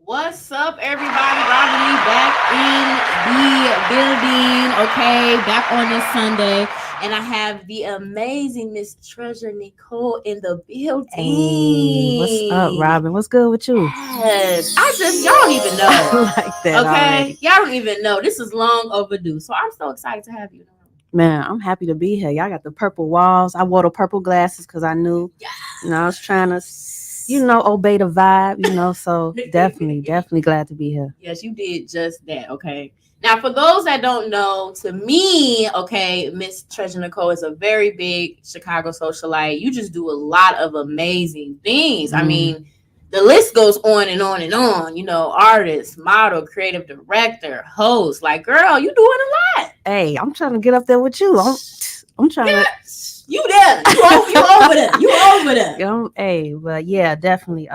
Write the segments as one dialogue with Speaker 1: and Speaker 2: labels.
Speaker 1: What's up, everybody? Robin Lee back in the building. Okay, back on this Sunday, and I have the amazing Miss Treasure Necole in the
Speaker 2: Hey, what's up,
Speaker 1: building.
Speaker 2: Robin? What's good with you?
Speaker 1: Yes, y'all don't even know.
Speaker 2: I like that
Speaker 1: Okay,
Speaker 2: already.
Speaker 1: y'all don't even know. This is long overdue, so I'm so excited to have you.
Speaker 2: Man, I'm happy to be here. Y'all got the purple walls. I wore the purple glasses because I knew, I was trying to, obey the vibe, so definitely glad to be here.
Speaker 1: Yes, you did just that. Okay. Now, for those that don't know, to me, okay, Miss Treasure Nicole is a very big Chicago socialite. You just do a lot of amazing things. I
Speaker 2: Mm.
Speaker 1: mean, the list goes on and on and on. Artist, model, creative director, host. Like, girl, you doing a lot.
Speaker 2: Hey, I'm trying to get up there with you. I'm trying to.
Speaker 1: You there? You over there? You over there?
Speaker 2: Hey, but yeah, definitely.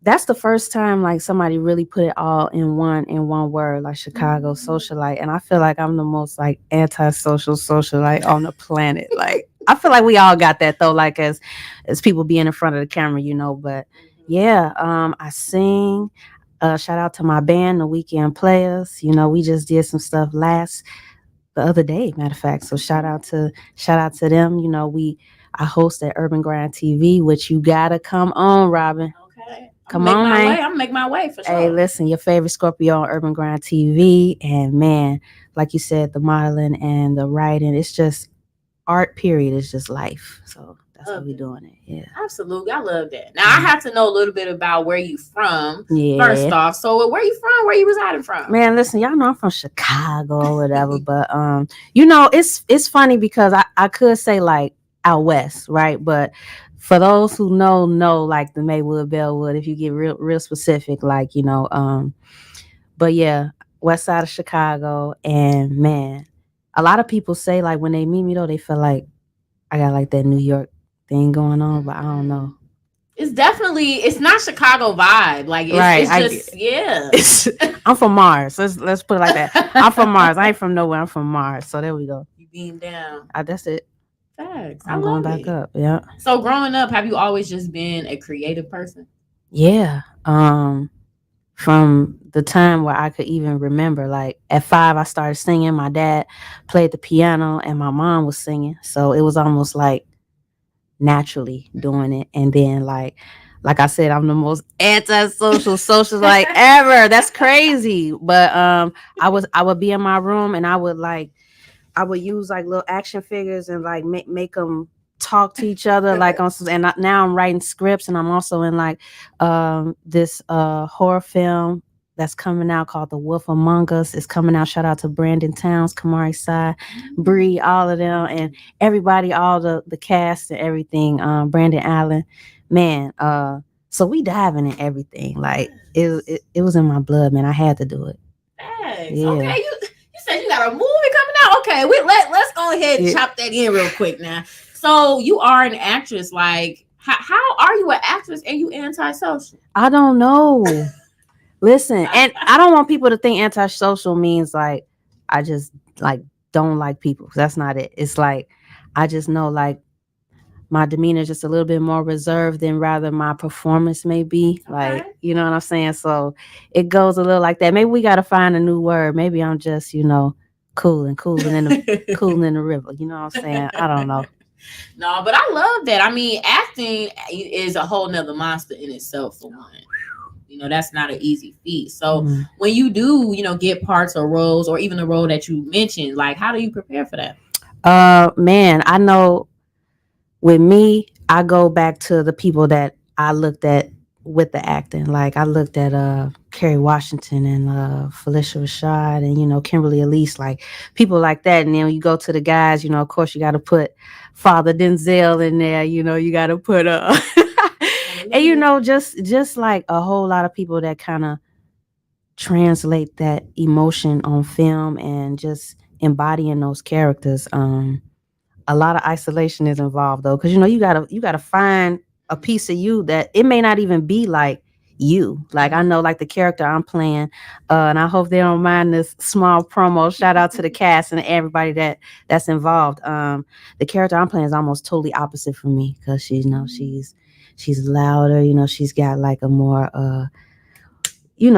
Speaker 2: That's the first time like somebody really put it all in one word, like Chicago socialite. And I feel like I'm the most like antisocial socialite on the planet. Like I feel like we all got that though, like as people being in front of the camera, But yeah, I sing. Shout out to my band, the Weekend Players. We just did some stuff the other day, matter of fact. So shout out to them. I host at Urban Grind TV, which you gotta come on, Robin.
Speaker 1: Okay.
Speaker 2: Come on, man.
Speaker 1: I'm make my way for
Speaker 2: Hey,
Speaker 1: sure.
Speaker 2: listen, your favorite Scorpio on Urban Grind TV. And man, like you said, the modeling and the writing, it's just art, period. It's just life. So that's how we doing it. Yeah.
Speaker 1: Absolutely. I love that. Now I have to know a little bit about where you from. First
Speaker 2: Yeah.
Speaker 1: off. So where you from? Where you residing from?
Speaker 2: Man, listen, y'all know I'm from Chicago or whatever, but it's funny because I could say like out west, right? But for those who know like the Maywood, Bellwood, if you get real specific, like, but yeah, west side of Chicago. And man, a lot of people say like when they meet me though, they feel like I got like that New York thing going on, but I don't know.
Speaker 1: It's not Chicago vibe. Like
Speaker 2: Right.
Speaker 1: it's just yeah.
Speaker 2: I'm from Mars. Let's put it like that. I'm from Mars. I ain't from nowhere. I'm from Mars. So there we go.
Speaker 1: You being down.
Speaker 2: That's it.
Speaker 1: Facts. I
Speaker 2: I'm going
Speaker 1: love
Speaker 2: back
Speaker 1: it.
Speaker 2: up. Yeah.
Speaker 1: So growing up, have you always just been a creative person?
Speaker 2: Yeah. From the time where I could even remember, like at 5, I started singing. My dad played the piano, and my mom was singing. So it was almost like naturally doing it. And then like I said, I'm the most antisocial social like ever. That's crazy. But I would be in my room and I would use like little action figures and like make them talk to each other like on some, and now I'm writing scripts, and I'm also in like this horror film that's coming out called The Wolf Among Us. It's coming out. Shout out to Brandon Towns, Kamari Sai, Bree, all of them, and everybody, all the cast and everything. Brandon Allen, man. So we diving in everything. Like it was in my blood, man. I had to do it.
Speaker 1: Thanks.
Speaker 2: Yeah.
Speaker 1: Okay, you said you got a movie coming out. Okay, let's go ahead and chop that in real quick now. So you are an actress. Like, how are you an actress and you antisocial?
Speaker 2: I don't know. Listen, and I don't want people to think antisocial means like I just like don't like people. That's not it. It's like I just know like my demeanor is just a little bit more reserved than rather my performance may be. Like,
Speaker 1: Okay.
Speaker 2: you know what I'm saying? So it goes a little like that. Maybe we gotta find a new word. Maybe I'm just, cooling in the river. You know what I'm saying? I don't know.
Speaker 1: No, but I love that. I mean, acting is a whole nother monster in itself for one. That's not an easy feat. So when you do, get parts or roles or even the role that you mentioned, like how do you prepare for that?
Speaker 2: Man, I know with me, I go back to the people that I looked at with the acting. Like I looked at Kerry Washington and Felicia Rashad and Kimberly Elise, like people like that. And then you go to the guys, of course you got to put Father Denzel in there. You got to put and just like a whole lot of people that kind of translate that emotion on film and just embodying those characters. A lot of isolation is involved though, because you gotta find a piece of you that it may not even be like you. Like I know like the character I'm playing, and I hope they don't mind this small promo. Shout out to the cast and everybody that's involved. The character I'm playing is almost totally opposite from me because she's louder. She's got like a more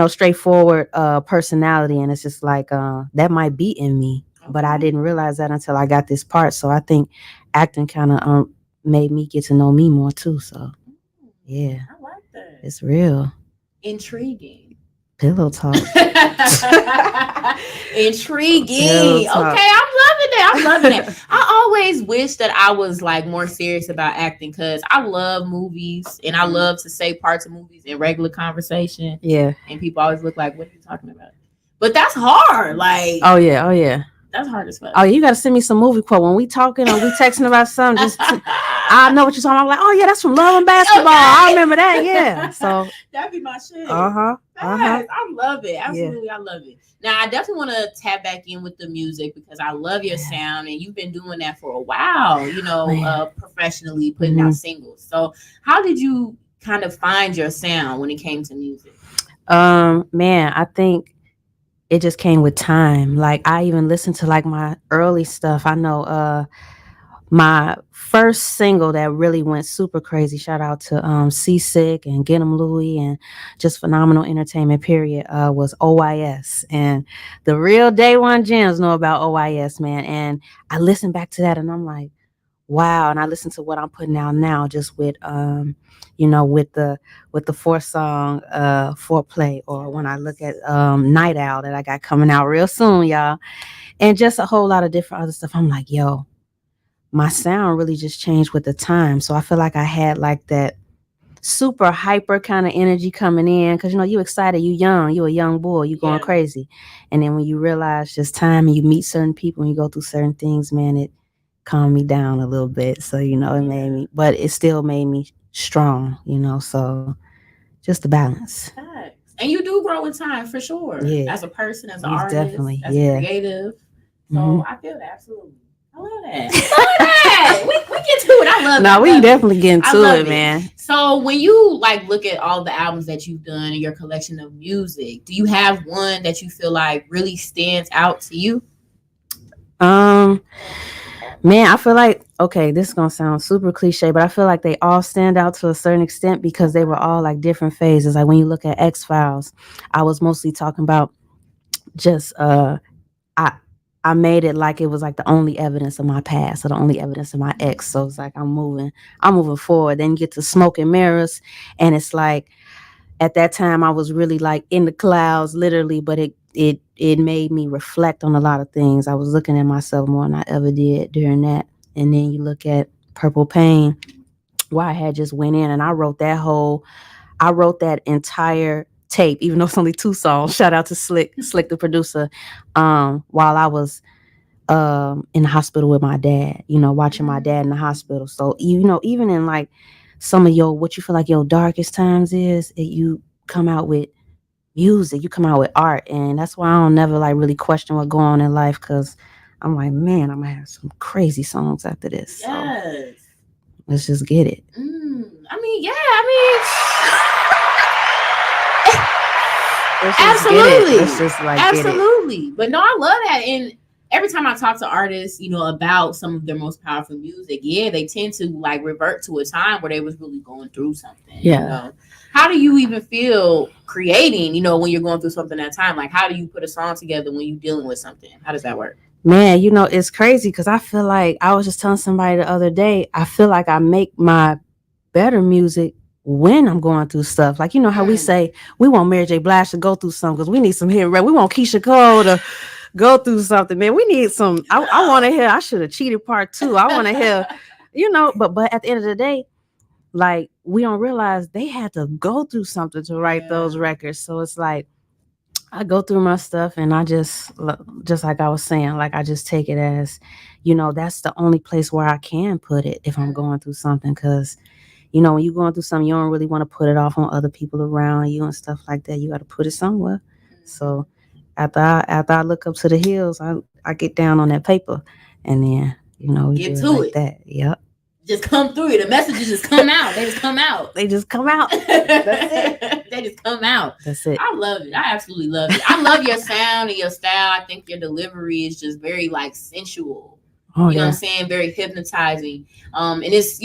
Speaker 2: straightforward personality, and it's just like that might be in me, but I didn't realize that until I got this part. So I think acting kind of made me get to know me more too. So yeah,
Speaker 1: I like that.
Speaker 2: it's real
Speaker 1: Intriguing.
Speaker 2: pillow talk.
Speaker 1: Intriguing.
Speaker 2: Pillow talk.
Speaker 1: Okay, I'm loving it. I always wish that I was like more serious about acting because I love movies and I love to say parts of movies in regular conversation.
Speaker 2: Yeah.
Speaker 1: And people always look like, what are you talking about? But that's hard. Like,
Speaker 2: oh yeah.
Speaker 1: That's hard as fuck.
Speaker 2: Oh, you got to send me some movie quote when we talking or we texting about something. I know what you're talking about. I'm like, oh yeah, that's from Love and Basketball. Okay. I remember that. Yeah. So
Speaker 1: that'd be my shit.
Speaker 2: I
Speaker 1: love it. Absolutely, yeah. I love it. Now I definitely want to tap back in with the music because I love your sound and you've been doing that for a while. Professionally putting out singles. So how did you kind of find your sound when it came to music?
Speaker 2: Man, I think it just came with time. Like I even listened to like my early stuff. I know my first single that really went super crazy, shout out to Seasick and Get 'em Louie and just phenomenal entertainment period, was OIS. And the real day one gems know about OIS, man. And I listened back to that and I'm like, wow. And I listen to what I'm putting out now just with with the 4-song Foreplay, or when I look at Night Owl that I got coming out real soon, y'all, and just a whole lot of different other stuff. I'm like, yo, my sound really just changed with the time. So I feel like I had like that super hyper kind of energy coming in because you excited, you young, you a young boy, you going crazy. And then when you realize just time and you meet certain people and you go through certain things, man, it calmed me down a little bit. So it made me, but it still made me strong, so just the balance.
Speaker 1: And you do grow in time for sure.
Speaker 2: Yeah.
Speaker 1: As a person, as an artist,
Speaker 2: definitely,
Speaker 1: as a creative. So I feel that absolutely. I love that. We get to it. I love it.
Speaker 2: No, we definitely get into it, man.
Speaker 1: So when you like look at all the albums that you've done and your collection of music, do you have one that you feel like really stands out to you?
Speaker 2: Man, I feel like, okay, this is going to sound super cliche, but I feel like they all stand out to a certain extent because they were all like different phases. Like when you look at X-Files, I was mostly talking about just, I made it like it was like the only evidence of my past or the only evidence of my ex. So it's like I'm moving forward. Then you get to Smoke and Mirrors, and it's like at that time I was really like in the clouds, literally, but it made me reflect on a lot of things. I was looking at myself more than I ever did during that. And then you look at Purple Pain, where I had just went in and I wrote that entire tape, even though it's only 2 songs. Shout out to Slick the producer, while I was in the hospital with my dad, watching my dad in the hospital. So even in like some of what you feel like your darkest times is, you come out with music, you come out with art. And that's why I don't never like really question what going on in life, because I'm like, man, I'm gonna have some crazy songs after this.
Speaker 1: Yes.
Speaker 2: So let's just get it.
Speaker 1: Absolutely.
Speaker 2: Let's just like
Speaker 1: absolutely. But no, I love that. And every time I talk to artists, about some of their most powerful music, they tend to like revert to a time where they was really going through something.
Speaker 2: Yeah.
Speaker 1: How do you even feel creating, when you're going through something at a time? Like, how do you put a song together when you're dealing with something? How does that work?
Speaker 2: Man, it's crazy because I feel like I was just telling somebody the other day, I feel like I make my better music when I'm going through stuff. Like, how we say we want Mary J. Blige to go through something because we need some hit. We want Keisha Cole to go through something, man. We need some. I want to hear I Should Have Cheated Part 2. I want to hear, but at the end of the day, like, we don't realize they had to go through something to write those records. So it's like I go through my stuff and I just like I was saying, like I just take it as, that's the only place where I can put it if I'm going through something. Because when you're going through something, you don't really want to put it off on other people around you and stuff like that. You got to put it somewhere. So after I look up to the hills, I get down on that paper, and then we
Speaker 1: get
Speaker 2: do
Speaker 1: to
Speaker 2: it like that. Yep.
Speaker 1: Just come through it. The messages just come out. They just come out.
Speaker 2: That's it.
Speaker 1: They just come out.
Speaker 2: That's it.
Speaker 1: I love it. I absolutely love it. I love your sound and your style. I think your delivery is just very like sensual.
Speaker 2: Oh,
Speaker 1: you know what I'm saying? Very hypnotizing. And it's,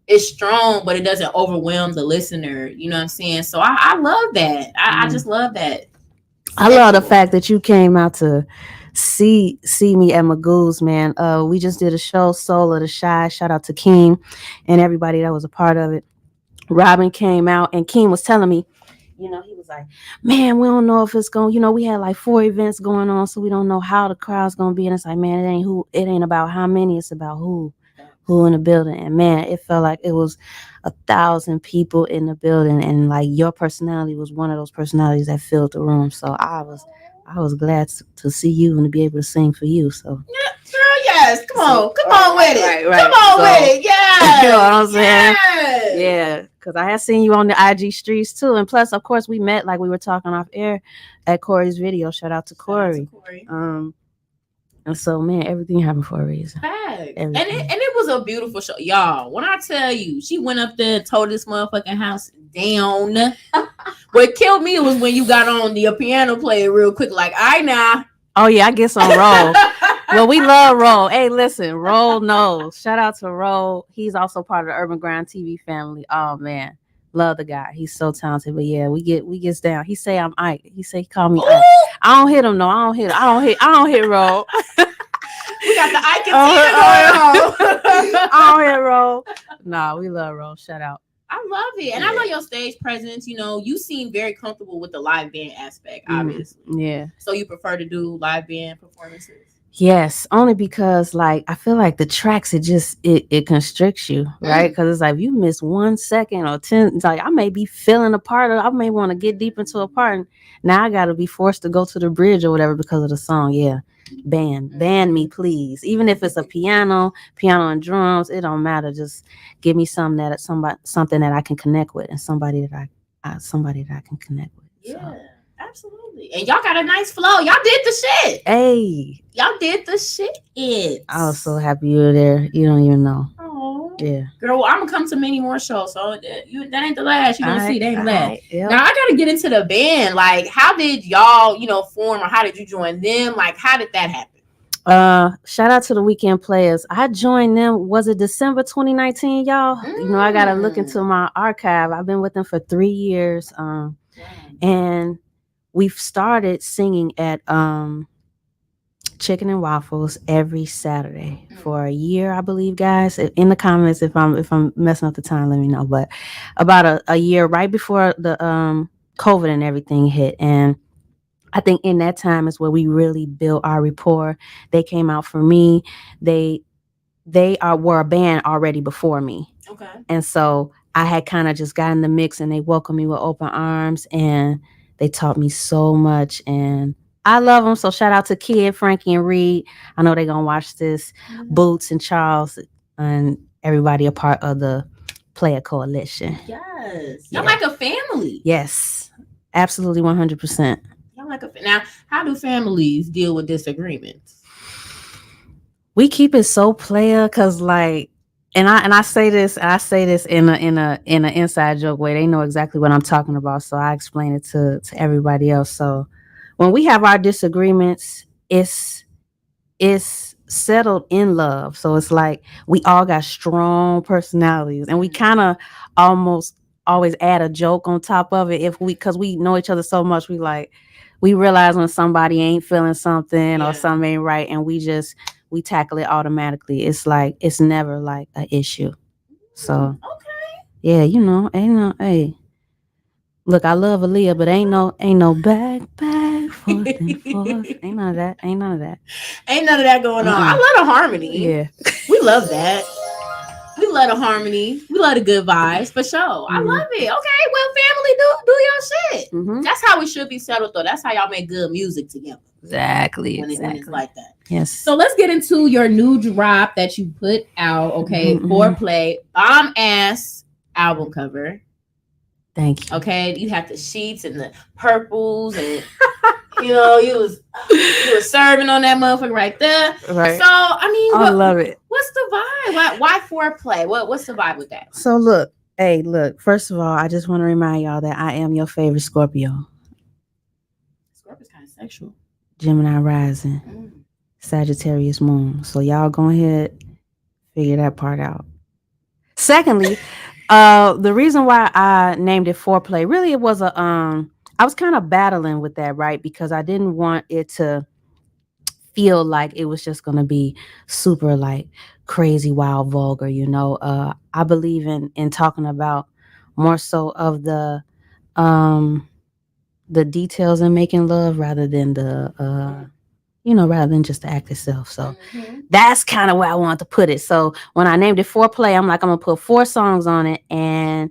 Speaker 1: it's strong, but it doesn't overwhelm the listener. You know what I'm saying? So I love that. I just love that.
Speaker 2: I love the fact that you came out to see me at Magoo's, man. We just did a show, Soul of the Shy. Shout out to Keem and everybody that was a part of it. Robin came out and Keem was telling me, he was like, man, we don't know if it's going, we had like 4 events going on, so we don't know how the crowd's going to be. And it's like, man, it ain't about how many, it's about who in the building. And man, it felt like it was 1,000 people in the building, and like your personality was one of those personalities that filled the room. So I was glad to see you and to be able to sing for you. So
Speaker 1: yeah, girl, yes, come on with it,
Speaker 2: right.
Speaker 1: Come on with it, yeah.
Speaker 2: You know what I'm saying? Yes. Yeah, because I had seen you on the IG streets too, and plus, of course, we met like we were talking off air at Corey's video. Shout out to Corey. And so, man, everything happened for a reason.
Speaker 1: And it was a beautiful show, y'all. When I tell you, she went up there and tore this motherfucking house down. What killed me was when you got on the piano player real quick, like, now.
Speaker 2: Oh yeah, I guess on Roll. Well, we love Roll. Hey, listen, Roll knows. Shout out to Roll. He's also part of the Urban GrindTV family. Oh man, love the guy. He's so talented. But yeah, we gets down. He say I'm Ike. He call me Ike. I don't hit him. No, I don't hit. I don't hit Roll.
Speaker 1: We got the Ike and Tina going on.
Speaker 2: I don't hit Roll. Nah, we love Roll. Shout out.
Speaker 1: I love it. And I love your stage presence. You seem very comfortable with the live band aspect, obviously.
Speaker 2: Yeah.
Speaker 1: So you prefer to do live band performances?
Speaker 2: Yes, only because like I feel like the tracks, it constricts you, right? Because it's like if you miss 1 second or 10, it's like I may be feeling a part of, I may want to get deep into a part, and now I got to be forced to go to the bridge or whatever because of the song. Yeah, ban me, please. Even if it's a piano and drums, it don't matter. Just give me something that I can connect with, and somebody that I can connect with.
Speaker 1: Yeah. So. Absolutely. And y'all got a nice flow. Y'all did the shit.
Speaker 2: Hey.
Speaker 1: Y'all did the shit.
Speaker 2: I was so happy you were there. You don't even know.
Speaker 1: Oh.
Speaker 2: Yeah.
Speaker 1: Girl, well, I'm going to come to many more shows. So that ain't the last. You're going to see. That ain't the last.
Speaker 2: Yep.
Speaker 1: Now, I got to get into the band. Like, how did y'all, form, or how did you join them? Like, how did that happen?
Speaker 2: Shout out to the Weekend Players. I joined them. Was it December 2019, y'all? I got to look into my archive. I've been with them for 3 years. And we've started singing at Chicken and Waffles every Saturday for a year, I believe, guys. In the comments, if I'm messing up the time, let me know. But about a year right before the COVID and everything hit, and I think in that time is where we really built our rapport. They came out for me. They were a band already before me.
Speaker 1: Okay.
Speaker 2: And so I had kind of just gotten the mix, and they welcomed me with open arms, and they taught me so much, and I love them. So shout out to Kid, Frankie, and Reed. I know they're gonna watch this. Boots and Charles and everybody a part of the Player Coalition.
Speaker 1: Yes, y'all like a family.
Speaker 2: Yes, absolutely, 100%.
Speaker 1: Y'all like a now. How do families deal with disagreements?
Speaker 2: We keep it so player, cause like. And I say this in an inside joke way. They know exactly what I'm talking about, so I explain it to everybody else. So when we have our disagreements, it's settled in love. So it's like we all got strong personalities, and we kind of almost always add a joke on top of it because we know each other so much. We realize when somebody ain't feeling something or something ain't right, and we tackle it automatically. It's like it's never like an issue. So yeah, ain't no hey. Look, I love Aaliyah, but ain't no back forth and forth. Ain't none of that. Ain't none of that going on.
Speaker 1: I love the harmony.
Speaker 2: Yeah,
Speaker 1: we love that. We love the harmony. We love the good vibes for sure. I love it. Okay, well, family, do your shit. That's how we should be settled, though. That's how y'all make good music together.
Speaker 2: Exactly.
Speaker 1: When it's like that.
Speaker 2: Yes.
Speaker 1: So let's get into your new drop that you put out. Okay, Foreplay, bomb ass album cover.
Speaker 2: Thank you.
Speaker 1: Okay, you have the sheets and the purples, and you was serving on that motherfucker right there.
Speaker 2: Right.
Speaker 1: So I mean,
Speaker 2: I love it.
Speaker 1: What's the vibe? Why Foreplay? What's the vibe with that?
Speaker 2: So look. First of all, I just want to remind y'all that I am your favorite Scorpio.
Speaker 1: Scorpio's kind of sexual.
Speaker 2: Gemini rising. Sagittarius moon. So y'all go ahead, figure that part out. Secondly, the reason why I named it Foreplay, really it was I was kind of battling with that, right? Because I didn't want it to feel like it was just gonna be super like crazy, wild, vulgar, you know. I believe in talking about more so of the details in making love rather than rather than just the act itself. So that's kind of where I wanted to put it. So when I named it Foreplay, I'm like, I'm gonna put 4 songs on it, and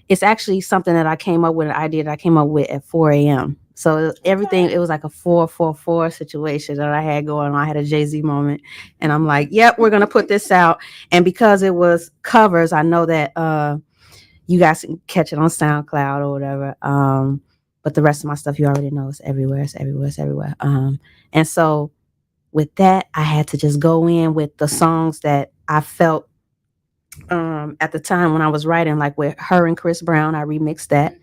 Speaker 2: it's actually something that I came up with, an idea that I came up with at 4 a.m. So everything, it was like a 4-4-4 situation that I had going on. I had a Jay-Z moment, and I'm like, yep, we're gonna put this out. And because it was covers, I know that you guys can catch it on SoundCloud or whatever. But the rest of my stuff you already know is everywhere. It's everywhere. It's everywhere. And so with that, I had to just go in with the songs that I felt at the time when I was writing, like with her and Chris Brown. I remixed that.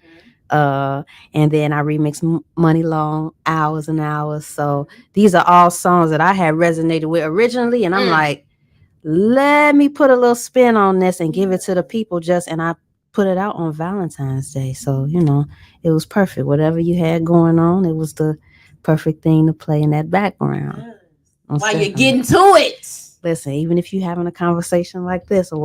Speaker 2: And then I remixed Money Long, Hours and Hours. So these are all songs that I had resonated with originally, and I'm like, let me put a little spin on this and give it to the people. And I put it out on Valentine's Day, so it was perfect. Whatever you had going on, it was the perfect thing to play in that background.
Speaker 1: While you're getting to it.
Speaker 2: Listen, even if you're having a conversation like this or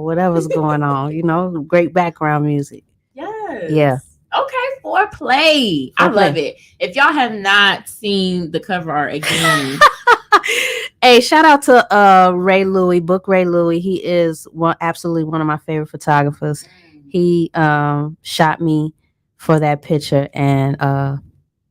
Speaker 2: whatever's going on, great background music.
Speaker 1: Yes.
Speaker 2: Yeah.
Speaker 1: Okay, Foreplay. I love it. If y'all have not seen the cover art again.
Speaker 2: Hey, shout out to Ray Louie, Book Ray Louie. He is absolutely one of my favorite photographers. He shot me for that picture, and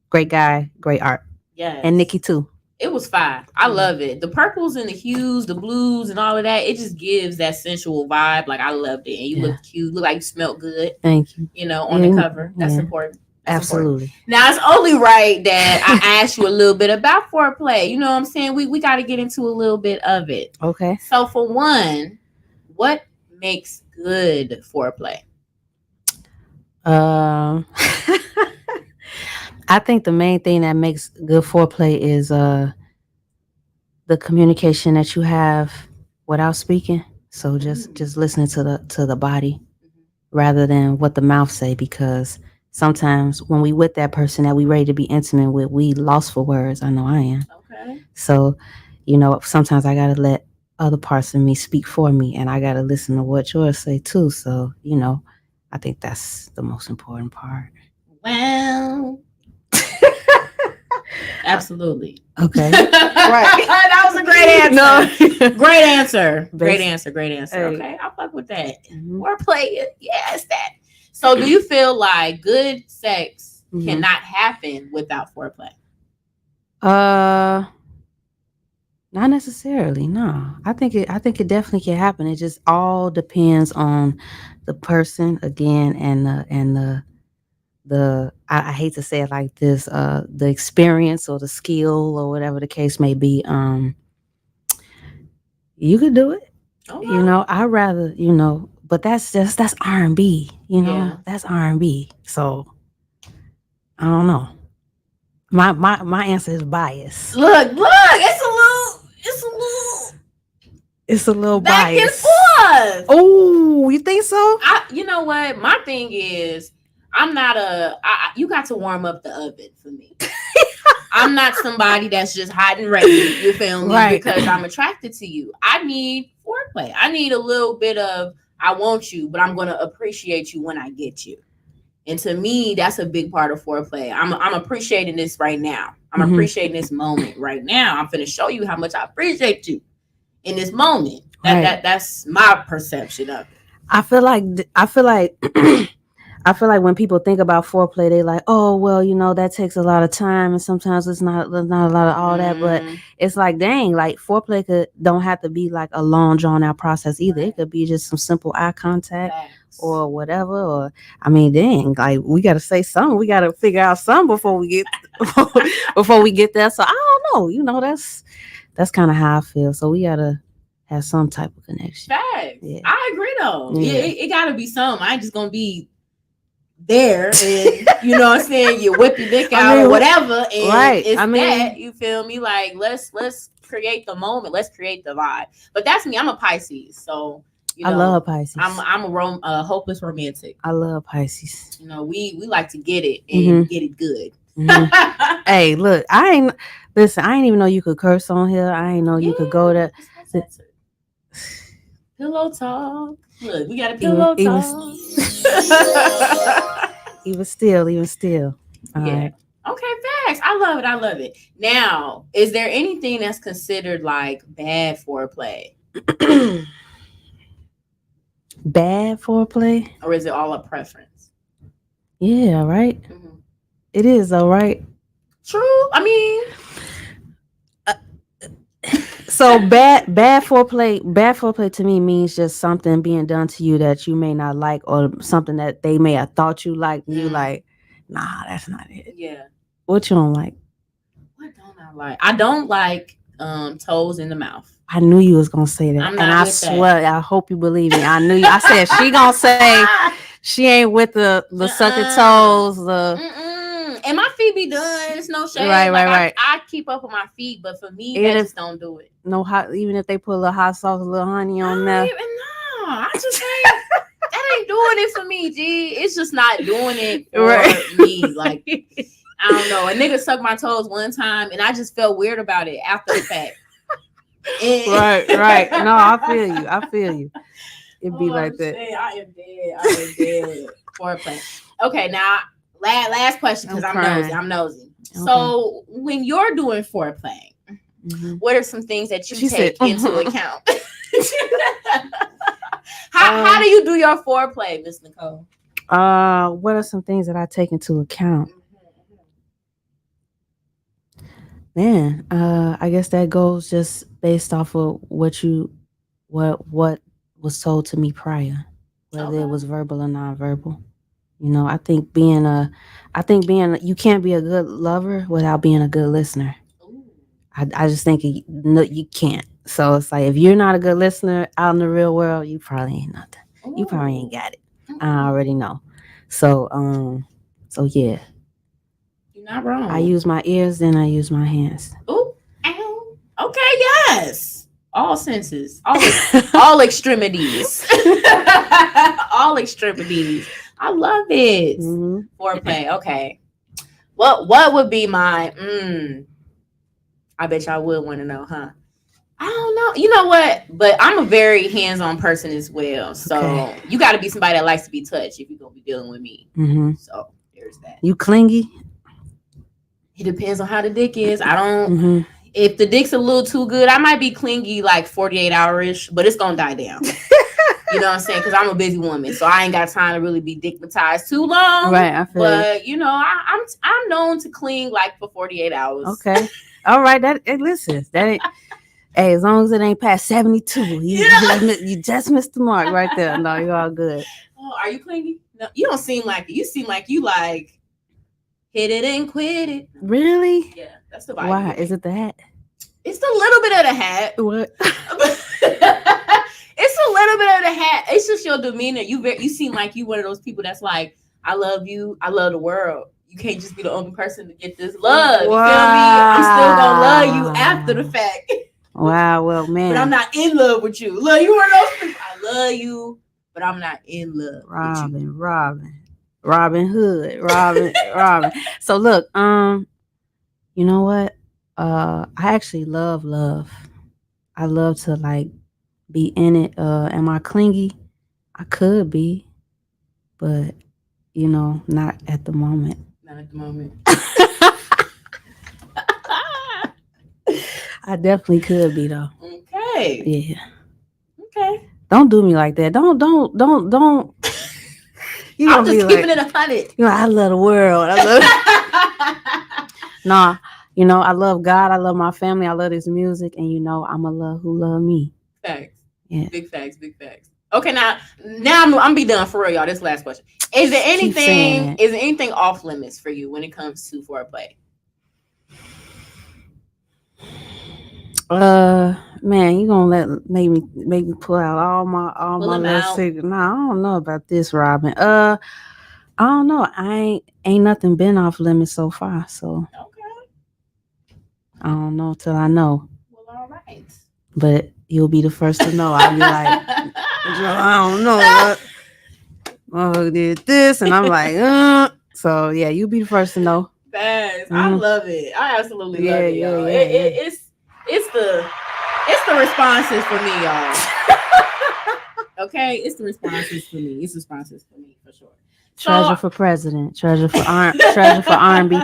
Speaker 2: great guy, great art.
Speaker 1: Yes.
Speaker 2: And Nikki too.
Speaker 1: It was fire. I love it. The purples and the hues, the blues and all of that, it just gives that sensual vibe. Like, I loved it. And you look cute. Look like you smelled good.
Speaker 2: Thank you.
Speaker 1: On the cover. That's important. That's
Speaker 2: absolutely
Speaker 1: important. Now, it's only right that I asked you a little bit about Foreplay. You know what I'm saying? We got to get into a little bit of it.
Speaker 2: Okay.
Speaker 1: So, for one, what makes good foreplay?
Speaker 2: I think the main thing that makes good foreplay is the communication that you have without speaking. So just listening to the body rather than what the mouth say, because sometimes when we with that person that we ready to be intimate with, we lost for words. I know I am.
Speaker 1: Okay.
Speaker 2: So, sometimes I gotta let other parts of me speak for me, and I gotta listen to what yours say too. So, I think that's the most important part.
Speaker 1: Well, absolutely.
Speaker 2: Okay.
Speaker 1: Right. That was a great answer.
Speaker 2: No.
Speaker 1: Great answer. Great answer. Great answer. Hey. Okay. I'll fuck with that. Foreplay. Yes, that. So do you feel like good sex cannot happen without foreplay?
Speaker 2: Not necessarily. No. I think it definitely can happen. It just all depends on the person again, and I hate to say it like this, the experience or the skill or whatever the case may be. You could do it. Okay. I'd rather, but that's R&B, that's R&B. So I don't know. My answer is bias.
Speaker 1: Look,
Speaker 2: it's a little
Speaker 1: back
Speaker 2: bias.
Speaker 1: And forth.
Speaker 2: Oh, you think so?
Speaker 1: You know what? My thing is, I'm not you got to warm up the oven for me. I'm not somebody that's just hot and ready, you feel me? Right. Because I'm attracted to you. I need foreplay. I need a little bit of, I want you, but I'm going to appreciate you when I get you. And to me, that's a big part of foreplay. I'm appreciating this right now. I'm appreciating this moment right now. I'm going to show you how much I appreciate you in this moment. That's my perception of it.
Speaker 2: I feel like when people think about foreplay, they like, oh, well, that takes a lot of time, and sometimes it's not a lot of all that. But it's like, dang, like foreplay don't have to be like a long, drawn out process either. Right. It could be just some simple eye contact or whatever. Or dang, like we got to say something. We got to figure out something before we get there. So I don't know. That's kind of how I feel. So we got to have some type of connection.
Speaker 1: Facts. Yeah. I agree though. Yeah, it got to be some. I ain't just gonna be there, and you know what I'm saying, you whip your dick out or whatever, and
Speaker 2: right.
Speaker 1: it's that, you feel me? Like let's create the moment, let's create the vibe. But that's me. I'm a Pisces, so you know,
Speaker 2: I love Pisces.
Speaker 1: I'm a hopeless romantic.
Speaker 2: I love Pisces.
Speaker 1: You know, we like to get it and get it good.
Speaker 2: Hey, look, I ain't even know you could curse on here. I ain't know you could go to
Speaker 1: pillow talk. Look, we got a pillow talk.
Speaker 2: Even still. All right.
Speaker 1: Okay, facts. I love it. Now, is there anything that's considered like bad foreplay?
Speaker 2: Bad foreplay?
Speaker 1: Or is it all a preference?
Speaker 2: Yeah, right. It is though, right?
Speaker 1: True. I mean,
Speaker 2: so bad foreplay to me means just something being done to you that you may not like, or something that they may have thought you liked, and you like, nah, that's not it.
Speaker 1: Yeah.
Speaker 2: What you don't like?
Speaker 1: What don't I like? I don't like toes in the mouth.
Speaker 2: I knew you was gonna say that, and I swear, I hope you believe me. I knew you. I said she gonna say she ain't with the sucking toes.
Speaker 1: And my feet be done. It's no shade. Right. I keep up with my feet, but for me, they just don't do it.
Speaker 2: No hot. Even if they put a little hot sauce, a little honey on there.
Speaker 1: No, I just ain't. That ain't doing it for me, G. It's just not doing it for me. Like, I don't know. A nigga sucked my toes one time, and I just felt weird about it after the fact.
Speaker 2: Right. No, I feel you. It'd be like that.
Speaker 1: I am dead. Foreplay. Okay, now last question, because I'm nosy. Okay. So when you're doing foreplay, what are some things that you take into account? How do you do your foreplay, Miss Nicole?
Speaker 2: What are some things that I take into account? Man, I guess that goes just based off of what was told to me prior, whether it was verbal or non-verbal. You know, I think you can't be a good lover without being a good listener. I just think you can't. So it's like, if you're not a good listener out in the real world, you probably ain't nothing. You probably ain't got it. I already know. So yeah.
Speaker 1: You're not wrong.
Speaker 2: I use my ears, then I use my hands.
Speaker 1: Ooh, ow. Okay, yes. All senses, all extremities, all extremities. I love it. Foreplay. Okay. What would be my? I bet y'all would want to know, huh? I don't know. You know what? But I'm a very hands-on person as well. So you got to be somebody that likes to be touched if you're gonna be dealing with me. So there's that.
Speaker 2: You clingy?
Speaker 1: It depends on how the dick is. I don't. If the dick's a little too good, I might be clingy like 48 hours, but it's gonna die down. You know what I'm saying? Because I'm a busy woman, so I ain't got time to really be dickmatized too long.
Speaker 2: Right, I feel
Speaker 1: but you know, I'm known to cling like for 48 hours.
Speaker 2: Okay, all right. Listen, that ain't. Hey, as long as it ain't past 72, you just missed the mark right there. No, you're all good.
Speaker 1: Oh, are you clingy? No, you don't seem like it. You seem like you like hit it and quit it.
Speaker 2: Really?
Speaker 1: Yeah, that's the vibe.
Speaker 2: Why? Is it the hat?
Speaker 1: It's a little bit of the hat.
Speaker 2: What?
Speaker 1: It's a little bit of the hat. It's just your demeanor. You seem like you one of those people that's like, I love you. I love the world. You can't just be the only person to get this love. Wow. You feel me? I'm still gonna love you after the fact.
Speaker 2: Wow, well, man.
Speaker 1: But I'm not in love with you. Look, you one of those people. I love you, but I'm not in love with you.
Speaker 2: Robin Hood. Robin. So look, you know what? I actually love love. I love to like be in it. Am I clingy? I could be, but you know, not at the moment.
Speaker 1: Not at the moment.
Speaker 2: I definitely could be though.
Speaker 1: Okay.
Speaker 2: Yeah.
Speaker 1: Okay.
Speaker 2: Don't do me like that. Don't.
Speaker 1: You I'm just keeping it 100.
Speaker 2: You know, I love the world. Nah, you know, I love God. I love my family. I love this music, and you know, I'm a love who love me.
Speaker 1: Facts.
Speaker 2: Yeah.
Speaker 1: Big facts. Okay, now I'm be done for real, y'all. This last question: Is there anything off limits for you when it comes to foreplay?
Speaker 2: Man, you gonna make me pull out all my little secrets. Nah, I don't know about this, Robin. I I don't know. Ain't nothing been off limits so far. So
Speaker 1: Okay.
Speaker 2: I don't know till I know.
Speaker 1: Well, all right.
Speaker 2: But you'll be the first to know. I'll be like, I don't know. Oh, did this, and I'm like, So yeah, you'll be the first to know.
Speaker 1: Best. I love it. I absolutely love it, y'all.
Speaker 2: Yeah.
Speaker 1: It's the responses for me, y'all. Okay, it's the responses for me. It's responses for me for sure.
Speaker 2: Treasure for president. Treasure for R&B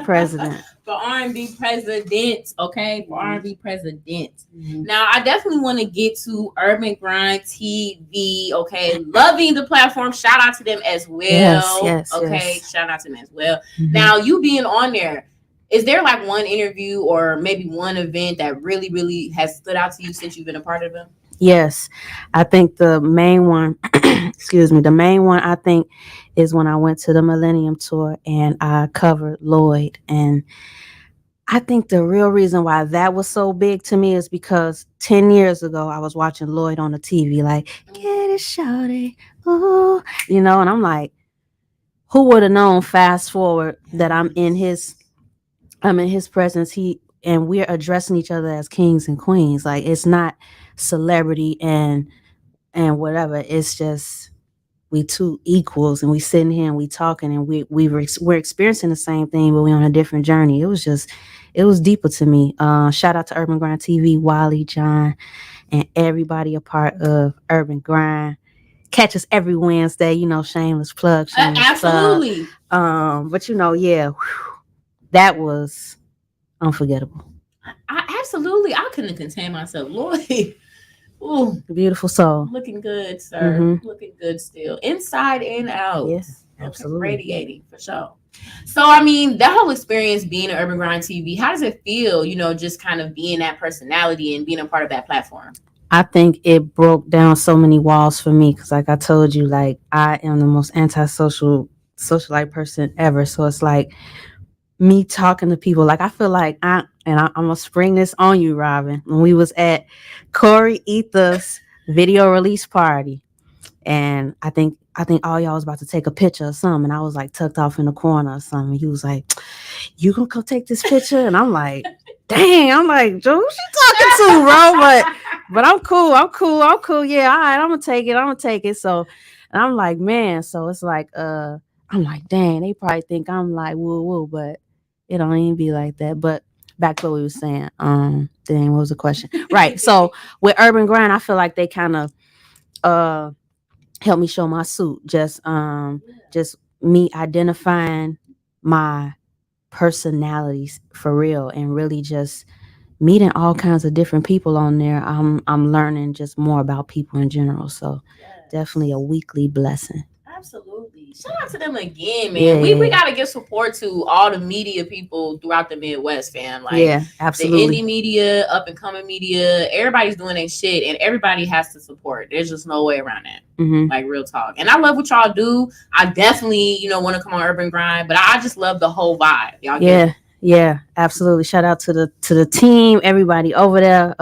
Speaker 2: president.
Speaker 1: For R&B president, okay? For R&B president. Now, I definitely want to get to Urban Grind TV, okay? Loving the platform. Shout out to them as well.
Speaker 2: Yes.
Speaker 1: Okay, shout out to them as well. Now, you being on there, is there like one interview or maybe one event that really, really has stood out to you since you've been a part of them?
Speaker 2: Yes, I think the main one, the main one I think is when I went to the Millennium Tour and I covered Lloyd. And I think the real reason why that was so big to me is because 10 years ago, I was watching Lloyd on the TV, like, get it, shawty, ooh, and I'm like, who would have known, fast forward, that I'm in his presence, and we're addressing each other as kings and queens. Like, it's not celebrity and whatever. It's just we two equals, and we sitting here and we talking, and we're experiencing the same thing, but we're on a different journey. It was deeper to me. Shout out to Urban Grind TV, Wally, John, and everybody a part of Urban Grind. Catch us every Wednesday. Shameless plug.
Speaker 1: Absolutely.
Speaker 2: Plug. But that was unforgettable.
Speaker 1: Absolutely. I couldn't contain myself. Lloyd. Ooh,
Speaker 2: beautiful soul.
Speaker 1: Looking good, sir. Looking good still. Inside and out.
Speaker 2: Yes, absolutely.
Speaker 1: Radiating for sure. So, I mean, that whole experience being an Urban Grind TV, how does it feel, just kind of being that personality and being a part of that platform?
Speaker 2: I think it broke down so many walls for me because, like I told you, like, I am the most socialite person ever. So it's like me talking to people. Like, I feel like I'm gonna spring this on you, Robin. When we was at Corey Ether's video release party, and I think all y'all was about to take a picture or something, and I was like tucked off in the corner or something. He was like, "You gonna come take this picture?" And I'm like, "Dang!" I'm like, "Joe, who she talking to, bro?" But I'm cool. Yeah, all right, I'm gonna take it. So, and I'm like, man. So it's like, I'm like, dang, they probably think I'm like woo woo, but it don't even be like that. But back to what we were saying. Dang, what was the question? Right. So with Urban Grind, I feel like they kind of helped me show my suit. Just me identifying my personalities for real, and really just meeting all kinds of different people on there. I'm learning just more about people in general. So definitely a weekly blessing.
Speaker 1: Absolutely. Shout out to them again, man. Yeah. We gotta give support to all the media people throughout the Midwest, fam. Like,
Speaker 2: yeah, absolutely.
Speaker 1: The indie media, up and coming media, everybody's doing their shit, and everybody has to support. There's just no way around that. Like, real talk. And I love what y'all do. I definitely, want to come on Urban Grind, but I just love the whole vibe. Y'all get it?
Speaker 2: Yeah, absolutely. Shout out to the team, everybody over there.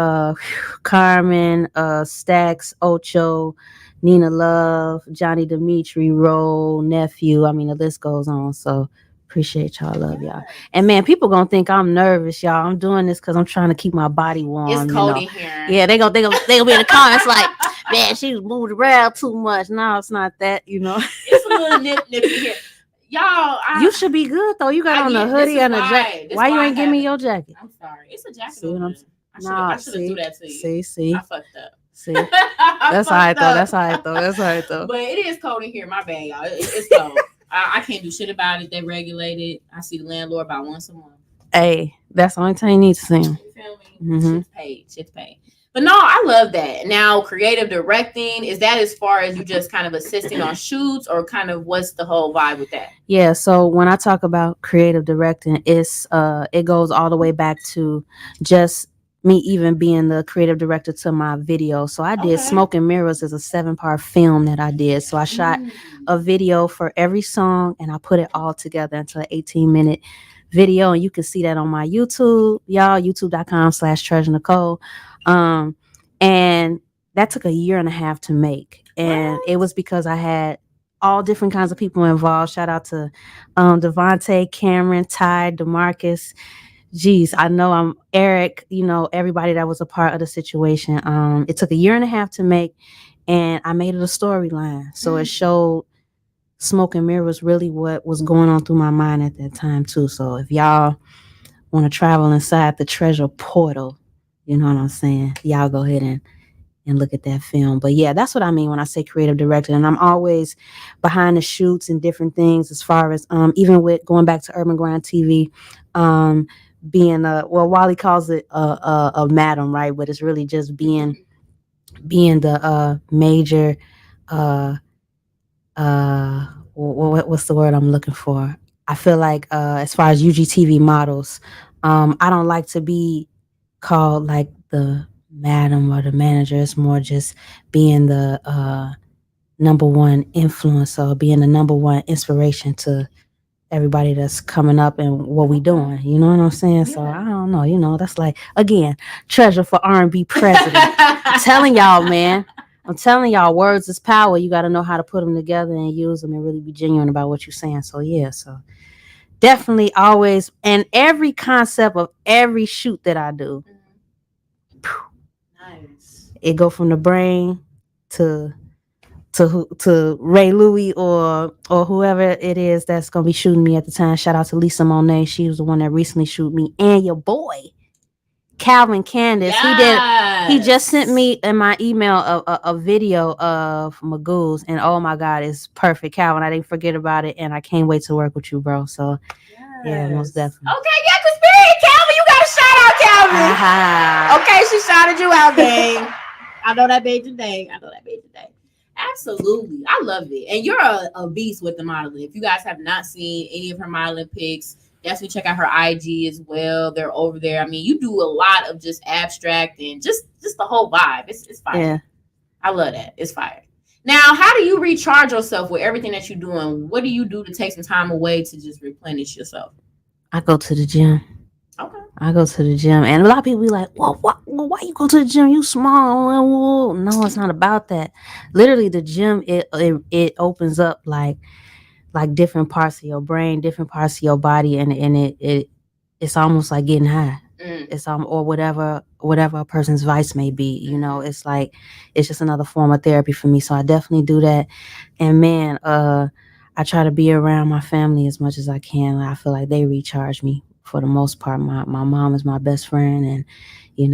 Speaker 2: Carmen, Stacks, Ocho, Nina Love, Johnny Dimitri, Roll, Nephew. I mean, the list goes on. So appreciate y'all. Love y'all. And man, people gonna think I'm nervous, y'all. I'm doing this because I'm trying to keep my body warm.
Speaker 1: It's cold in here.
Speaker 2: Yeah, they gonna be in the comments like, man, she was moved around too much. No, it's not that.
Speaker 1: It's a little nippy here. Y'all,
Speaker 2: you should be good though. You got on a hoodie and a jacket. Why you ain't give me your jacket?
Speaker 1: I'm sorry. It's a jacket.
Speaker 2: See what I'm saying?
Speaker 1: I should have threw that to you.
Speaker 2: See.
Speaker 1: I fucked up.
Speaker 2: See, that's all right though. That's all right though.
Speaker 1: But it is cold in here. My bad, y'all. It's cold. I can't do shit about it. They regulate it. I see the landlord about once a month.
Speaker 2: Hey, that's the only time you need to see him.
Speaker 1: You feel me? Shit's paid. But no, I love that. Now, creative directing, is that as far as you just kind of assisting on shoots, or kind of what's the whole vibe with that?
Speaker 2: Yeah, so when I talk about creative directing, it goes all the way back to just me even being the creative director to my video. So I did Smoke and Mirrors as a 7-part film that I did. So I shot a video for every song, and I put it all together into an 18-minute video, and you can see that on my YouTube, y'all, youtube.com/Treasur Necole. And that took a year and a half to make. And it was because I had all different kinds of people involved. Shout out to Devontae, Cameron, Ty, DeMarcus. Geez, I know I'm Eric, everybody that was a part of the situation. It took a year and a half to make, and I made it a storyline. So it showed smoke and mirrors really what was going on through my mind at that time too. So if y'all want to travel inside the treasure portal, you know what I'm saying? Y'all go ahead and look at that film. But yeah, that's what I mean when I say creative director. And I'm always behind the shoots and different things as far as even with going back to Urban Grind TV, being Wally calls it a madam, right? But it's really just being the major what's the word I'm looking for? I feel like as far as UGTV models, I don't like to be called like the madam or the manager. It's more just being the number one influencer, being the number one inspiration to everybody that's coming up and what we doing. You know what I'm saying? Yeah. So I don't know. That's like, again, treasure for R&B president. I'm telling y'all, man. I'm telling y'all, words is power. You got to know how to put them together and use them and really be genuine about what you're saying. So yeah, so definitely always, and every concept of every shoot that I do, nice. It go from the brain to Ray Louie or whoever it is that's gonna be shooting me at the time. Shout out to Lisa Monet. She was the one that recently shooted me, and your boy Calvin Candace. Yes. He just sent me in my email a video of Magoo's, and oh my god, it's perfect. Calvin, I didn't forget about it, and I can't wait to work with you, bro. So yeah, most definitely.
Speaker 1: Okay, yeah, cause period, Calvin, you got a shout out, Calvin. Okay, she shouted you out, gang. I know that made your day. Absolutely. I love it. And you're a beast with the modeling. If you guys have not seen any of her modeling pics, definitely check out her IG as well. They're over there. I mean, you do a lot of just abstract and just the whole vibe. It's fire. Yeah. I love that. It's fire. Now, how do you recharge yourself with everything that you're doing? What do you do to take some time away to just replenish yourself?
Speaker 2: I go to the gym. Okay. I go to the gym, and a lot of people be like, "Well, why you go to the gym? You small." No, it's not about that. Literally, the gym it opens up like different parts of your brain, different parts of your body, and it's almost like getting high. It's or whatever a person's vice may be. It's like it's just another form of therapy for me. So I definitely do that, and man, I try to be around my family as much as I can. I feel like they recharge me. For the most part, my mom is my best friend, and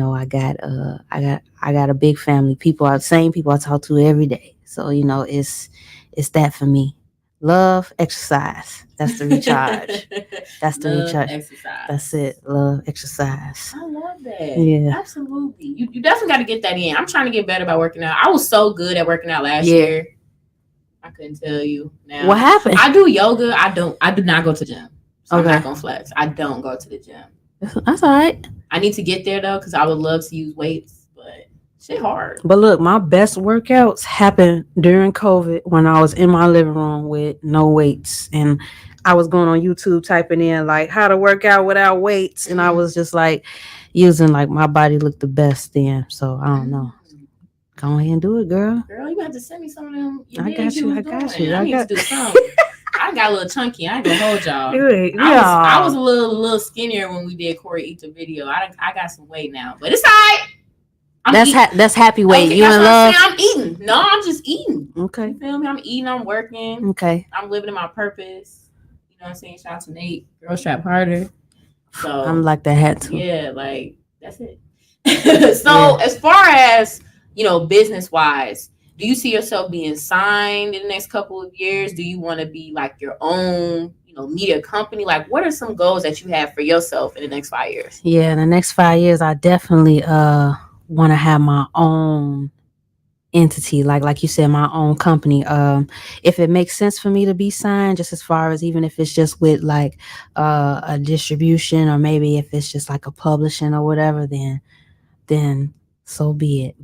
Speaker 2: I got a big family. People are the same people I talk to every day. So it's that for me. Love, exercise. That's the recharge. That's the recharge. Exercise. That's it. Love, exercise.
Speaker 1: I love that. Yeah, absolutely. You definitely got to get that in. I'm trying to get better about working out. I was so good at working out last year. I couldn't tell you. Now
Speaker 2: what happened?
Speaker 1: I do yoga. I do not go to the gym. So okay. I'm not gonna flex. I don't go to the gym.
Speaker 2: That's all right.
Speaker 1: I need to get there though, because I would love to use weights, but shit hard.
Speaker 2: But look, my best workouts happened during COVID when I was in my living room with no weights, and I was going on YouTube typing in like how to work out without weights, and I was just like using like my body looked the best then. So I don't know. Go ahead and do it, girl.
Speaker 1: Girl, you got to send me some of them.
Speaker 2: I got you.
Speaker 1: I need to do something. I got a little chunky. I ain't gonna hold y'all. I was a little skinnier when we did Corey Eat the video. I got some weight now, but it's all right.
Speaker 2: That's happy weight.
Speaker 1: Okay,
Speaker 2: you in love?
Speaker 1: I'm eating. No, I'm just eating.
Speaker 2: Okay.
Speaker 1: You feel me? I'm eating. I'm working.
Speaker 2: Okay.
Speaker 1: I'm living in my purpose. You know what I'm saying? Shout out to Nate. Girl Strap Harder. So
Speaker 2: I'm like that hat too.
Speaker 1: Yeah, like that's it. So as far as business wise, do you see yourself being signed in the next couple of years? Do you want to be like your own, media company? Like, what are some goals that you have for yourself in the next 5 years?
Speaker 2: Yeah, in the next 5 years, I definitely want to have my own entity, like you said, my own company. If it makes sense for me to be signed, just as far as even if it's just with like a distribution, or maybe if it's just like a publishing or whatever, then so be it.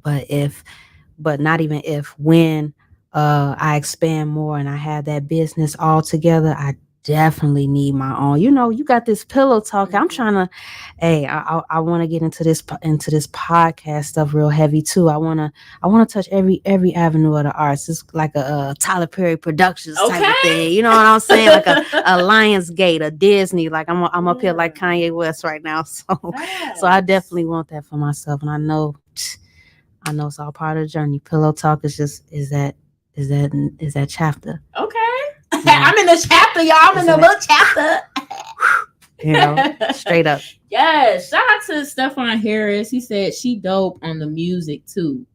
Speaker 2: But not even if, when I expand more and I have that business all together, I definitely need my own. You know, you got this pillow talk. I'm trying to, hey, I want to get into this podcast stuff real heavy too. I want to touch every avenue of the arts. It's like a Tyler Perry Productions type of thing. You know what I'm saying? Like a Lionsgate, a Disney. Like I'm up here like Kanye West right now. So I definitely want that for myself, and I know it's all part of the journey. Pillow talk is that chapter.
Speaker 1: Okay. Yeah. I'm in the chapter, y'all. I'm in the little chapter.
Speaker 2: You know, straight up.
Speaker 1: Yes. Shout out to Stefan Harris. He said she dope on the music too.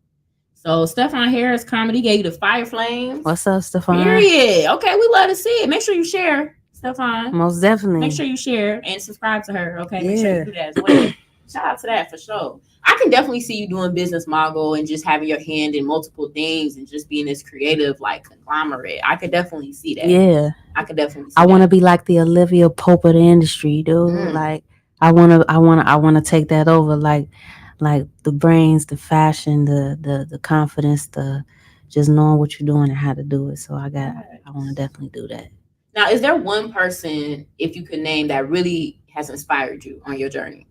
Speaker 1: So Stefan Harris Comedy gave you the Fire Flames.
Speaker 2: What's up, Stefan?
Speaker 1: Period. Okay, we love to see it. Make sure you share, Stefan.
Speaker 2: Most definitely.
Speaker 1: Make sure you share and subscribe to her. Okay, make sure you do that as well. Shout out to that for sure. I can definitely see you doing business mogul and just having your hand in multiple things and just being this creative like conglomerate. I could definitely see that.
Speaker 2: Yeah,
Speaker 1: I could definitely.
Speaker 2: I want to be like the Olivia Pope of the industry, dude. Like I want to take that over. Like the brains, the fashion, the confidence, the just knowing what you're doing and how to do it. So I want to definitely do that.
Speaker 1: Now, is there one person, if you could name, that really has inspired you on your journey?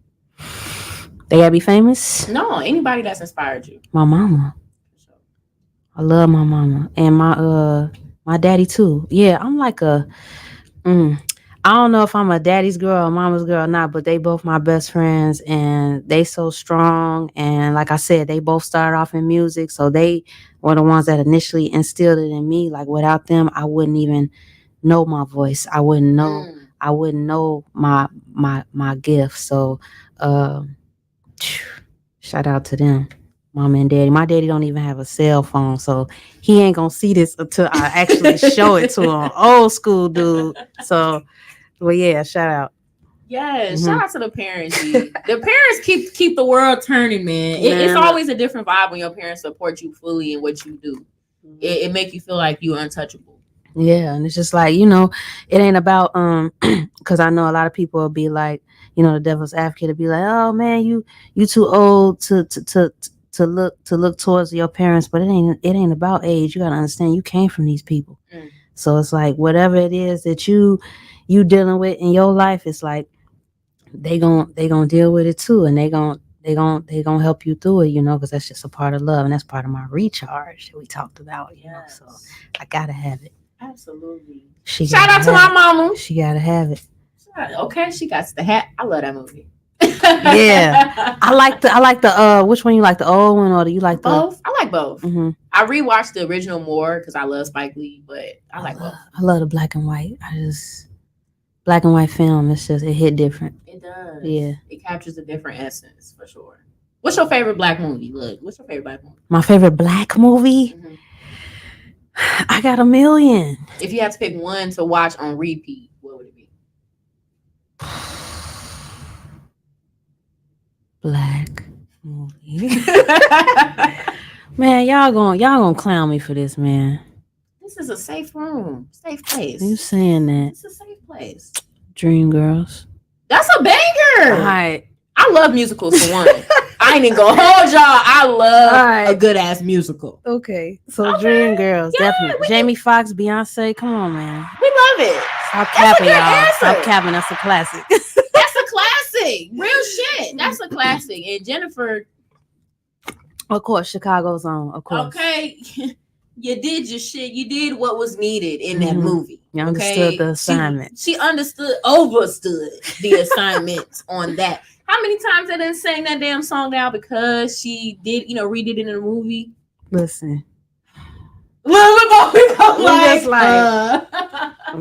Speaker 2: They gotta be famous?
Speaker 1: No, anybody that's inspired you.
Speaker 2: My mama. I love my mama and my daddy too. Yeah, I'm like I don't know if I'm a daddy's girl or mama's girl or not, but they both my best friends and they so strong. And like I said, they both started off in music, so they were the ones that initially instilled it in me. Like without them, I wouldn't even know my voice. I wouldn't know my gift. So shout out to them, mama and daddy. My daddy don't even have a cell phone, so he ain't gonna see this until I actually show it to him. Old school dude. So, well, yeah, shout out.
Speaker 1: Yes, shout out to the parents. The parents keep the world turning, man. It's always a different vibe when your parents support you fully in what you do. It make you feel like you're untouchable.
Speaker 2: Yeah, and it's just like, you know, it ain't about because I know a lot of people will be like, you know, the devil's advocate to be like, oh man, you too old to look towards your parents, but it ain't about age. You gotta understand you came from these people. So it's like whatever it is that you dealing with in your life, it's like they gonna deal with it too, and they gonna help you through it, you know, because that's just a part of love, and that's part of my recharge that we talked about, you know. So I gotta have it.
Speaker 1: Absolutely.
Speaker 2: Shout
Speaker 1: out to my mama.
Speaker 2: She gotta have it.
Speaker 1: Okay, she got the hat. I love that movie.
Speaker 2: Yeah, I like the which one you like, the old one or do you like
Speaker 1: both? I like both. I rewatched the original more because I love Spike Lee, but I like both.
Speaker 2: I love the black and white. Black and white film. It hit different.
Speaker 1: It does.
Speaker 2: Yeah,
Speaker 1: it captures a different essence for sure. What's your favorite black movie? Look, what's your favorite black movie?
Speaker 2: My favorite black movie. I got a million.
Speaker 1: If you had to pick one to watch on repeat, what would it be?
Speaker 2: Black movie. Man, y'all gonna clown me for this, man.
Speaker 1: This is a safe room, safe place.
Speaker 2: You saying that?
Speaker 1: It's a safe place.
Speaker 2: Dreamgirls.
Speaker 1: That's a banger.
Speaker 2: All right.
Speaker 1: I love musicals for one. I ain't even gonna hold y'all. I love a good ass musical.
Speaker 2: Okay. So Dreamgirls, definitely. Jamie Foxx, Beyonce. Come on, man.
Speaker 1: We love it.
Speaker 2: Stop capping, y'all. Answer. Stop capping. That's a classic.
Speaker 1: That's a classic. Real shit. That's a classic. And Jennifer.
Speaker 2: Of course, Chicago's on. Of course.
Speaker 1: Okay. You did your shit. You did what was needed in that movie.
Speaker 2: You understood the assignment.
Speaker 1: She overstood the assignment on that. How many times they didn't sing that damn song now because she did, redid it in the movie?
Speaker 2: Listen.
Speaker 1: I'm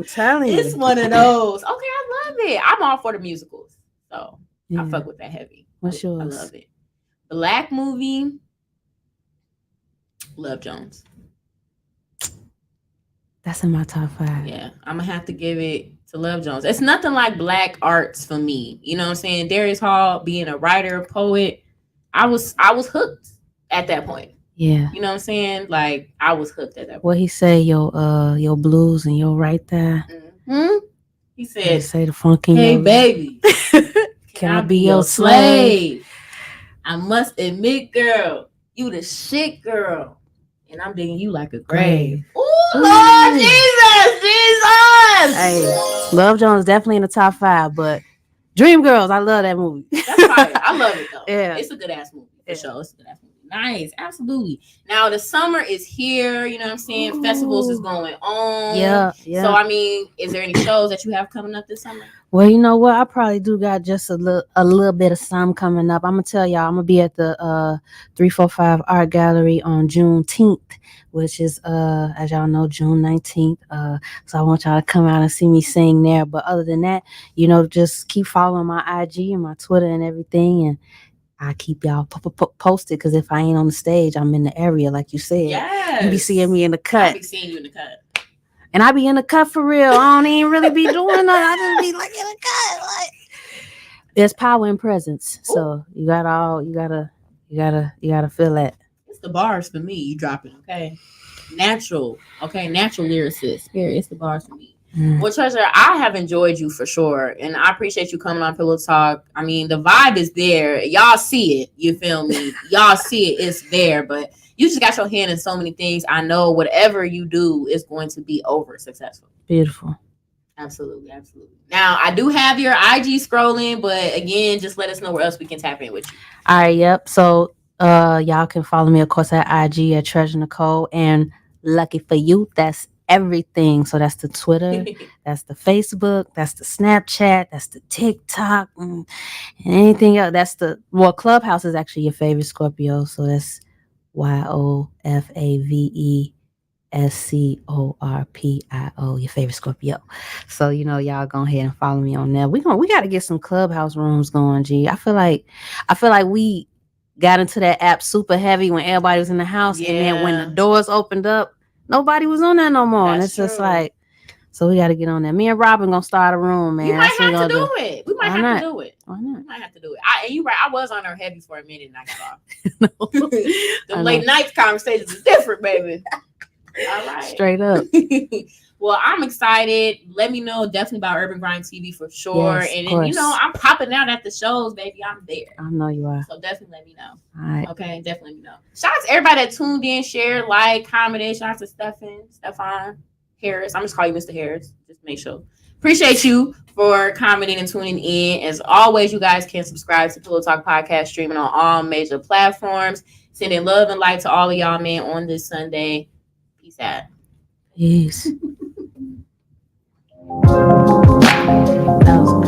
Speaker 2: telling you.
Speaker 1: It's one of those. Okay, I love it. I'm all for the musicals. So I fuck with that heavy.
Speaker 2: What's yours?
Speaker 1: I love it. Black movie. Love Jones.
Speaker 2: That's in my top 5.
Speaker 1: Yeah, I'm gonna have to give it to Love Jones. It's nothing like black arts for me. You know what I'm saying? Darius Hall being a writer, poet, I was hooked at that point.
Speaker 2: Yeah.
Speaker 1: You know what I'm saying? Like I was hooked at that point.
Speaker 2: What he say, your blues and your right there.
Speaker 1: He said,
Speaker 2: say the funky.
Speaker 1: Hey baby, can I be your slave? I must admit, girl, you the shit, girl. And I'm digging you like a grave. Ooh, Lord Jesus.
Speaker 2: Hey, Love Jones definitely in the top 5, but Dreamgirls, I love that movie.
Speaker 1: That's fire. I love it though.
Speaker 2: Yeah.
Speaker 1: It's a good ass movie for sure. It's a good ass movie. Nice, absolutely. Now the summer is here. You know what I'm saying?
Speaker 2: Ooh.
Speaker 1: Festivals is going on.
Speaker 2: Yeah.
Speaker 1: So I mean, is there any shows that you have coming up this summer?
Speaker 2: Well, you know what? I probably do got just a little bit of some coming up. I'm gonna tell y'all. I'm gonna be at the 345 Art Gallery on Juneteenth, which is as y'all know, June 19th. So I want y'all to come out and see me sing there. But other than that, you know, just keep following my IG and my Twitter and everything, and I keep y'all posted, because if I ain't on the stage, I'm in the area, like you said.
Speaker 1: Yes.
Speaker 2: You be seeing me in the cut.
Speaker 1: I be seeing you in the cut.
Speaker 2: And I be in the cut for real. I don't even really be doing that. I just be like in the cut. Like, there's power in presence. So you gotta feel that.
Speaker 1: It's the bars for me. You dropping, okay? Natural lyricist. Period. It's the bars for me. Well, Treasure, I have enjoyed you for sure, and I appreciate you coming on Pillow Talk. I mean, the vibe is there. Y'all see it. You feel me? Y'all see it. It's there, but you just got your hand in so many things. I know whatever you do is going to be over successful.
Speaker 2: Beautiful.
Speaker 1: Absolutely. Now, I do have your IG scrolling, but again, just let us know where else we can tap in with you.
Speaker 2: All right, yep. So y'all can follow me, of course, at IG at Treasur Necole, and lucky for you, that's everything. So that's the Twitter, that's the Facebook, that's the Snapchat, that's the TikTok, and anything else. That's Clubhouse is actually your favorite Scorpio. So that's YOFAVESCORPIO, your favorite Scorpio. So y'all go ahead and follow me on there. We got to get some Clubhouse rooms going. G, I feel like we got into that app super heavy when everybody was in the house, and then when the doors opened up, nobody was on that no more. And it's just like, so we got to get on there. Me and Robin gonna start a room, man.
Speaker 1: You might have to do it. We might have to do it.
Speaker 2: Why not?
Speaker 1: We might have to do it. And you're right. I was on her heavy for a minute and I got off. The late night conversations is different, baby. All right.
Speaker 2: Straight up.
Speaker 1: Well, I'm excited. Let me know definitely about Urban GrindTV for sure.
Speaker 2: Yes,
Speaker 1: and then, I'm popping out at the shows, baby. I'm there.
Speaker 2: I know you are.
Speaker 1: So definitely let me know.
Speaker 2: All right.
Speaker 1: Okay, definitely let me know. Shout out to everybody that tuned in, shared, like, commented. Shout out to Stefan Harris. I'm just calling you Mr. Harris. Just make sure. Appreciate you for commenting and tuning in. As always, you guys can subscribe to Pillow Talk Podcast, streaming on all major platforms. Sending love and light to all of y'all, man, on this Sunday. Peace out.
Speaker 2: Peace. That was